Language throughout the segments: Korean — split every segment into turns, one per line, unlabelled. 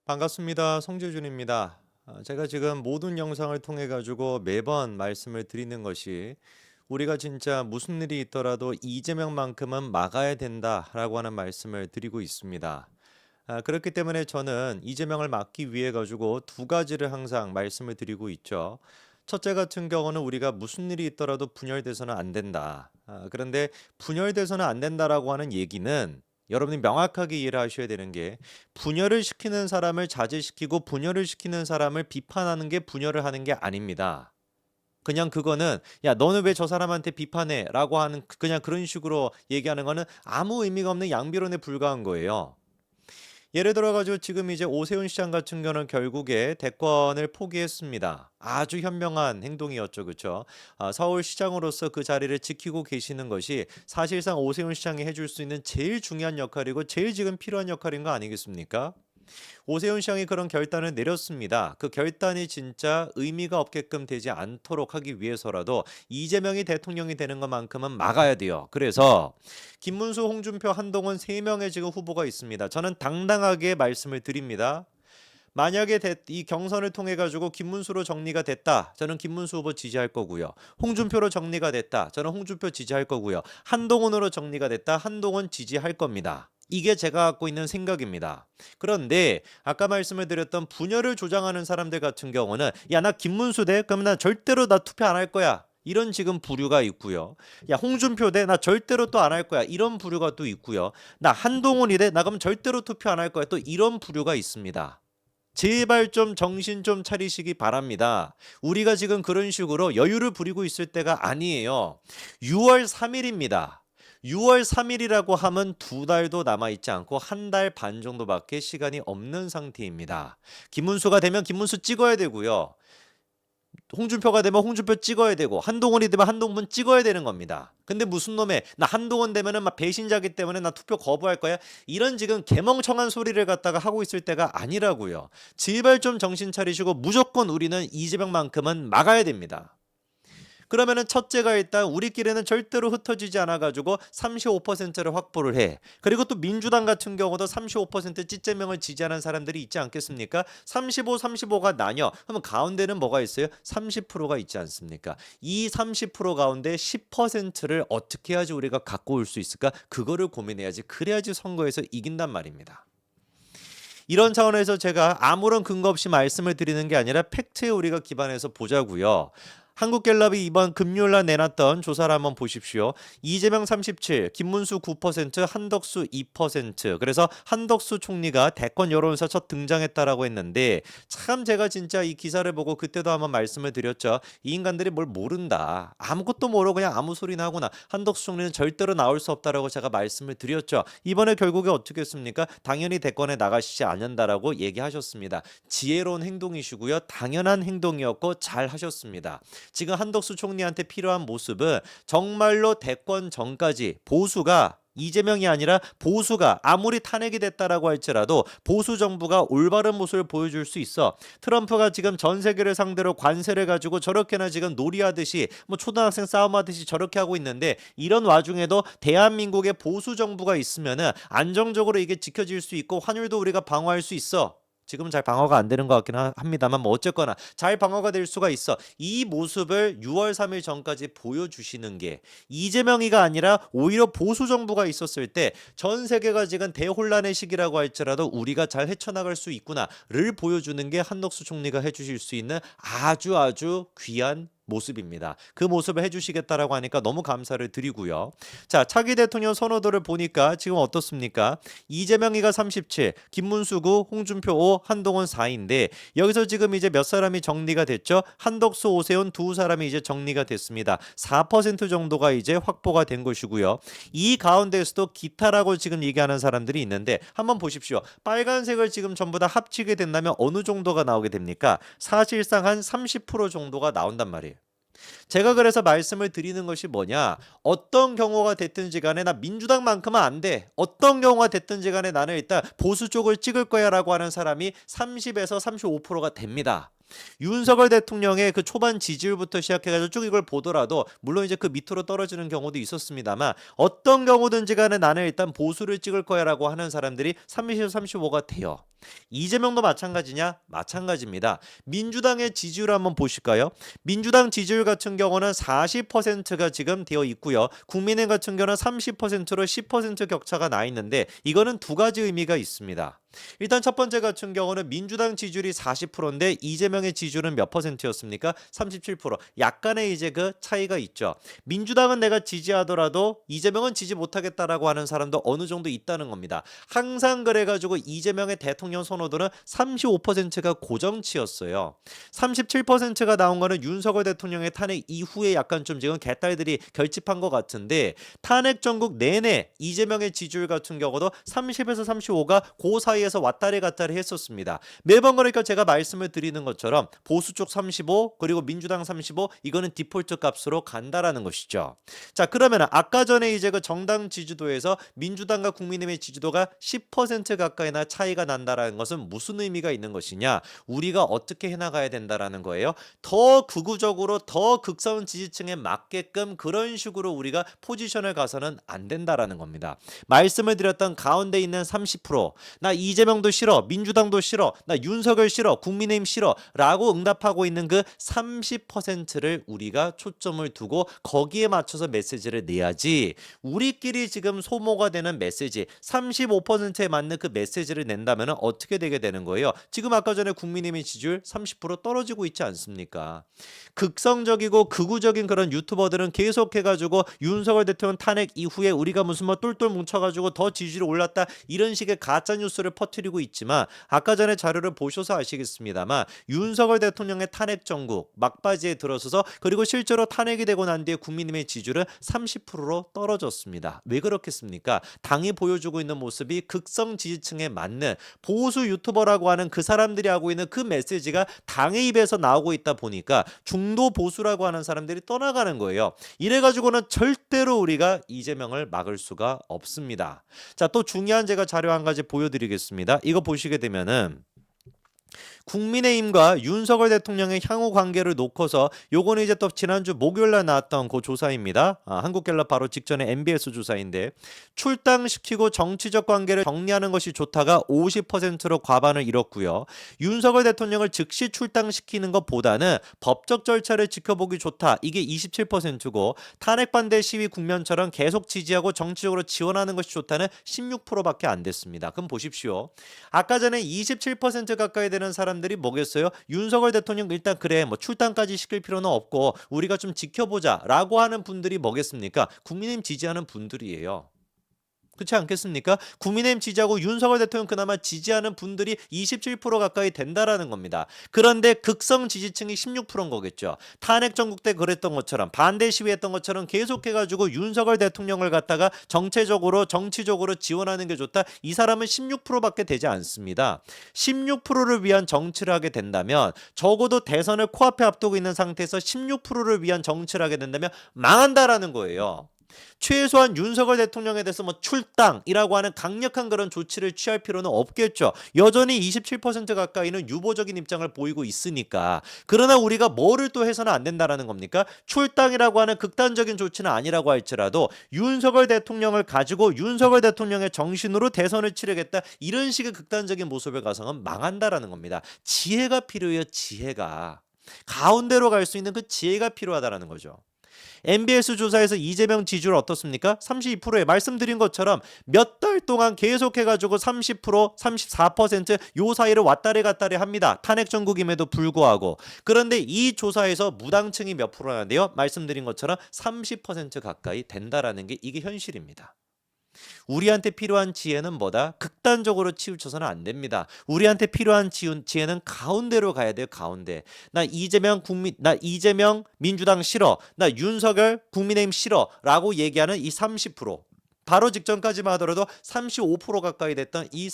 반갑습니다. 송재준입니다. 제가 지금 모든 영상을 통해 가지고 매번 말씀을 드리는 것이 우리가 진짜 무슨 일이 있더라도 이재명만큼은 막아야 된다라고 하는 말씀을 드리고 있습니다. 그렇기 때문에 저는 이재명을 막기 위해 가지고 두 가지를 항상 말씀을 드리고 있죠. 첫째 같은 경우는 우리가 무슨 일이 있더라도 분열돼서는 안 된다. 그런데 분열돼서는 안 된다라고 하는 얘기는 여러분이 명확하게 이해를 하셔야 되는 게 분열을 시키는 사람을 자제시키고 분열을 시키는 사람을 비판하는 게 분열을 하는 게 아닙니다. 그냥 그거는 "야 너는 왜 저 사람한테 비판해?"라고 하는 그냥 그런 식으로 얘기하는 거는 아무 의미가 없는 양비론에 불과한 거예요. 예를 들어 가지고 지금 이제 오세훈 시장 같은 경우는 결국에 대권을 포기했습니다. 아주 현명한 행동이었죠. 그쵸? 서울시장으로서 그 자리를 지키고 계시는 것이 사실상 오세훈 시장이 해줄 수 있는 제일 중요한 역할이고 제일 지금 필요한 역할인 거 아니겠습니까? 오세훈 시장이 그런 결단을 내렸습니다. 그 결단이 진짜 의미가 없게끔 되지 않도록 하기 위해서라도 이재명이 대통령이 되는 것만큼은 막아야 돼요. 그래서 김문수, 홍준표, 한동훈 3명의 지금 후보가 있습니다. 저는 당당하게 말씀을 드립니다. 만약에 이 경선을 통해 가지고 김문수로 정리가 됐다. 저는 김문수 후보 지지할 거고요. 홍준표로 정리가 됐다. 저는 홍준표 지지할 거고요. 한동훈으로 정리가 됐다. 한동훈 지지할 겁니다. 이게 제가 갖고 있는 생각입니다. 그런데 아까 말씀을 드렸던 분열을 조장하는 사람들 같은 경우는 야, 나 김문수 돼? 그러면 나 절대로 나 투표 안 할 거야. 이런 지금 부류가 있고요. 야, 홍준표 돼? 나 절대로 또 안 할 거야. 이런 부류가 또 있고요. 나 한동훈이 돼? 나 그럼 절대로 투표 안 할 거야. 또 이런 부류가 있습니다. 제발 좀 정신 좀 차리시기 바랍니다. 우리가 지금 그런 식으로 여유를 부리고 있을 때가 아니에요. 6월 3일입니다. 6월 3일이라고 하면 2달도 남아있지 않고 1달 반 정도밖에 시간이 없는 상태입니다. 김문수가 되면 김문수 찍어야 되고요. 홍준표가 되면 홍준표 찍어야 되고 한동훈이 되면 한동훈 찍어야 되는 겁니다. 근데 무슨 놈의 나 한동훈 되면은 막 배신자기 때문에 나 투표 거부할 거야. 이런 지금 개멍청한 소리를 갖다가 하고 있을 때가 아니라고요. 제발 좀 정신 차리시고 무조건 우리는 이재명만큼은 막아야 됩니다. 그러면은 첫째가 일단 우리끼리는 절대로 흩어지지 않아 가지고 35%를 확보를 해. 그리고 또 민주당 같은 경우도 35% 찌재명을 지지하는 사람들이 있지 않겠습니까? 35, 35가 나뉘어. 그러면 가운데는 뭐가 있어요? 30%가 있지 않습니까? 이 30% 가운데 10%를 어떻게 해야지 우리가 갖고 올 수 있을까? 그거를 고민해야지. 그래야지 선거에서 이긴단 말입니다. 이런 차원에서 제가 아무런 근거 없이 말씀을 드리는 게 아니라 팩트에 우리가 기반해서 보자고요. 한국갤럽이 이번 금요일 날 내놨던 조사를 한번 보십시오. 이재명 37, 김문수 9%, 한덕수 2%. 그래서 한덕수 총리가 대권 여론조사 첫 등장했다라고 했는데 참 제가 진짜 이 기사를 보고 그때도 한번 말씀을 드렸죠. 이 인간들이 뭘 모른다. 아무것도 모르고 그냥 아무 소리나 하구나. 한덕수 총리는 절대로 나올 수 없다라고 제가 말씀을 드렸죠. 이번에 결국에 어떻게 했습니까? 당연히 대권에 나가시지 않는다라고 얘기하셨습니다. 지혜로운 행동이시고요. 당연한 행동이었고 잘 하셨습니다. 지금 한덕수 총리한테 필요한 모습은 정말로 대권 전까지 보수가 이재명이 아니라 보수가 아무리 탄핵이 됐다라고 할지라도 보수 정부가 올바른 모습을 보여줄 수 있어. 트럼프가 지금 전 세계를 상대로 관세를 가지고 저렇게나 지금 놀이하듯이 뭐 초등학생 싸움하듯이 저렇게 하고 있는데 이런 와중에도 대한민국의 보수 정부가 있으면은 안정적으로 이게 지켜질 수 있고 환율도 우리가 방어할 수 있어. 지금은 잘 방어가 안 되는 것 같긴 합니다만 뭐 어쨌거나 잘 방어가 될 수가 있어. 이 모습을 6월 3일 전까지 보여주시는 게 이재명이가 아니라 오히려 보수 정부가 있었을 때 전 세계가 지금 대혼란의 시기라고 할지라도 우리가 잘 헤쳐나갈 수 있구나를 보여주는 게 한덕수 총리가 해주실 수 있는 아주 귀한 모습입니다. 그 모습을 해주시겠다라고 하니까 너무 감사를 드리고요. 자, 차기 대통령 선호도를 보니까 지금 어떻습니까? 이재명이가 37, 김문수 9, 홍준표 5, 한동훈 4인데 여기서 지금 이제 몇 사람이 정리가 됐죠? 한덕수, 오세훈 두 사람이 이제 정리가 됐습니다. 4% 정도가 이제 확보가 된 것이고요. 이 가운데에서도 기타라고 지금 얘기하는 사람들이 있는데 한번 보십시오. 빨간색을 지금 전부 다 합치게 된다면 어느 정도가 나오게 됩니까? 사실상 한 30% 정도가 나온단 말이에요. 제가 그래서 말씀을 드리는 것이 뭐냐, 어떤 경우가 됐든지 간에 나 민주당만큼은 안 돼, 어떤 경우가 됐든지 간에 나는 일단 보수 쪽을 찍을 거야 라고 하는 사람이 30에서 35%가 됩니다. 윤석열 대통령의 그 초반 지지율부터 시작해가지고 쭉 이걸 보더라도 물론 이제 그 밑으로 떨어지는 경우도 있었습니다만 어떤 경우든지 간에 나는 일단 보수를 찍을 거야라고 하는 사람들이 30, 35가 돼요. 이재명도 마찬가지냐? 마찬가지입니다. 민주당의 지지율 한번 보실까요? 민주당 지지율 같은 경우는 40%가 지금 되어 있고요. 국민의힘 같은 경우는 30%로 10% 격차가 나 있는데 이거는 두 가지 의미가 있습니다. 일단 첫 번째 같은 경우는 민주당 지지율이 40%인데 이재명의 지지율은 몇 %였습니까? 37%. 약간의 이제 그 차이가 있죠. 민주당은 내가 지지하더라도 이재명은 지지 못하겠다라고 하는 사람도 어느 정도 있다는 겁니다. 항상 그래가지고 이재명의 대통령 선호도는 35%가 고정치였어요. 37%가 나온 거는 윤석열 대통령의 탄핵 이후에 약간 좀 지금 개딸들이 결집한 것 같은데 탄핵 전국 내내 이재명의 지지율 같은 경우도 30에서 35가 그 사이에서 왔다리 갔다리 했었습니다. 매번 그러니까 제가 말씀을 드리는 것처럼 보수 쪽 35 그리고 민주당 35 이거는 디폴트 값으로 간다라는 것이죠. 자, 그러면 아까 전에 이제 그 정당 지지도에서 민주당과 국민의힘의 지지도가 10% 가까이나 차이가 난다라는 것은 무슨 의미가 있는 것이냐? 우리가 어떻게 해나가야 된다라는 거예요. 더 극우적으로 더 극성 지지층에 맞게끔 그런 식으로 우리가 포지션을 가서는 안 된다라는 겁니다. 말씀을 드렸던 가운데 있는 30%나 이재명도 싫어, 민주당도 싫어, 나 윤석열 싫어, 국민의힘 싫어 라고 응답하고 있는 그 30%를 우리가 초점을 두고 거기에 맞춰서 메시지를 내야지 우리끼리 지금 소모가 되는 메시지 35%에 맞는 그 메시지를 낸다면 어떻게 되게 되는 거예요? 지금 아까 전에 국민의힘의 지지율 30% 떨어지고 있지 않습니까? 극성적이고 극우적인 그런 유튜버들은 계속해가지고 윤석열 대통령 탄핵 이후에 우리가 무슨 뭐 똘똘 뭉쳐가지고 더 지지율이 올랐다 이런 식의 가짜 뉴스를 퍼뜨리고 있지만 아까 전에 자료를 보셔서 아시겠습니다만 윤석열 대통령의 탄핵 정국 막바지에 들어서서 그리고 실제로 탄핵이 되고 난 뒤에 국민의힘의 지지율은 30%로 떨어졌습니다. 왜 그렇겠습니까? 당이 보여주고 있는 모습이 극성 지지층에 맞는 보수 유튜버라고 하는 그 사람들이 하고 있는 그 메시지가 당의 입에서 나오고 있다 보니까 중도 보수라고 하는 사람들이 떠나가는 거예요. 이래가지고는 절대로 우리가 이재명을 막을 수가 없습니다. 자, 또 중요한 제가 자료 한 가지 보여드리겠습니다. 이거 보시게 되면은 국민의힘과 윤석열 대통령의 향후 관계를 놓고서 요거는 이제 또 지난주 목요일날 나왔던 그 조사입니다. 한국갤럽 바로 직전에 MBS 조사인데 출당시키고 정치적 관계를 정리하는 것이 좋다가 50%로 과반을 이뤘고요. 윤석열 대통령을 즉시 출당시키는 것보다는 법적 절차를 지켜보기 좋다. 이게 27%고 탄핵 반대 시위 국면처럼 계속 지지하고 정치적으로 지원하는 것이 좋다는 16%밖에 안 됐습니다. 그럼 보십시오. 아까 전에 27% 가까이 되는 사람들이 뭐겠어요? 윤석열 대통령 일단 그래 뭐 출당까지 시킬 필요는 없고 우리가 좀 지켜보자라고 하는 분들이 뭐겠습니까? 국민의힘 지지하는 분들이에요. 그렇지 않겠습니까? 국민의힘 지지하고 윤석열 대통령 그나마 지지하는 분들이 27% 가까이 된다라는 겁니다. 그런데 극성 지지층이 16%인 거겠죠. 탄핵 정국 때 그랬던 것처럼 반대 시위했던 것처럼 계속해가지고 윤석열 대통령을 갖다가 정치적으로 지원하는 게 좋다. 이 사람은 16%밖에 되지 않습니다. 16%를 위한 정치를 하게 된다면 적어도 대선을 코앞에 앞두고 있는 상태에서 16%를 위한 정치를 하게 된다면 망한다라는 거예요. 최소한 윤석열 대통령에 대해서 뭐 출당이라고 하는 강력한 그런 조치를 취할 필요는 없겠죠. 여전히 27% 가까이는 유보적인 입장을 보이고 있으니까. 그러나 우리가 뭐를 또 해서는 안 된다라는 겁니까? 출당이라고 하는 극단적인 조치는 아니라고 할지라도 윤석열 대통령을 가지고 윤석열 대통령의 정신으로 대선을 치르겠다 이런 식의 극단적인 모습을 가서는 망한다라는 겁니다. 지혜가 필요해요. 지혜가. 가운데로 갈 수 있는 그 지혜가 필요하다라는 거죠. MBS 조사에서 이재명 지지율 어떻습니까? 32%에 말씀드린 것처럼 몇 달 동안 계속해가지고 30%, 34%요 사이를 왔다리 갔다리 합니다. 탄핵 전국임에도 불구하고. 그런데 이 조사에서 무당층이 몇 프로나는데요? 말씀드린 것처럼 30% 가까이 된다라는 게 이게 현실입니다. 우리한테 필요한 지혜는 뭐다? 극단적으로 치우쳐서는 안 됩니다. 우리한테 필요한 지혜는 가운데로 가야 돼요. 가운데. 나 이재명 민주당 싫어. 나 윤석열 국민의힘 싫어라고 얘기하는 이 30%. 바로 직전까지만 하더라도 35% 가까이 됐던 이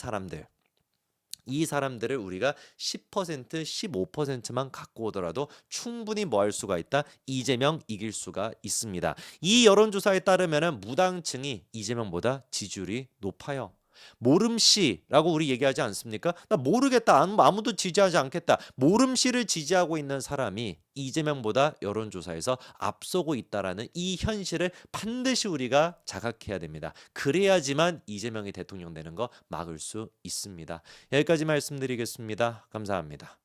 사람들을 우리가 10%, 15%만 갖고 오더라도 충분히 뭐 할 수가 있다? 이재명 이길 수가 있습니다. 이 여론조사에 따르면 무당층이 이재명보다 지지율이 높아요. 모름씨라고 우리 얘기하지 않습니까? 나 모르겠다. 아무도 지지하지 않겠다. 모름씨를 지지하고 있는 사람이 이재명보다 여론조사에서 앞서고 있다라는 이 현실을 반드시 우리가 자각해야 됩니다. 그래야지만 이재명이 대통령 되는 거 막을 수 있습니다. 여기까지 말씀드리겠습니다. 감사합니다.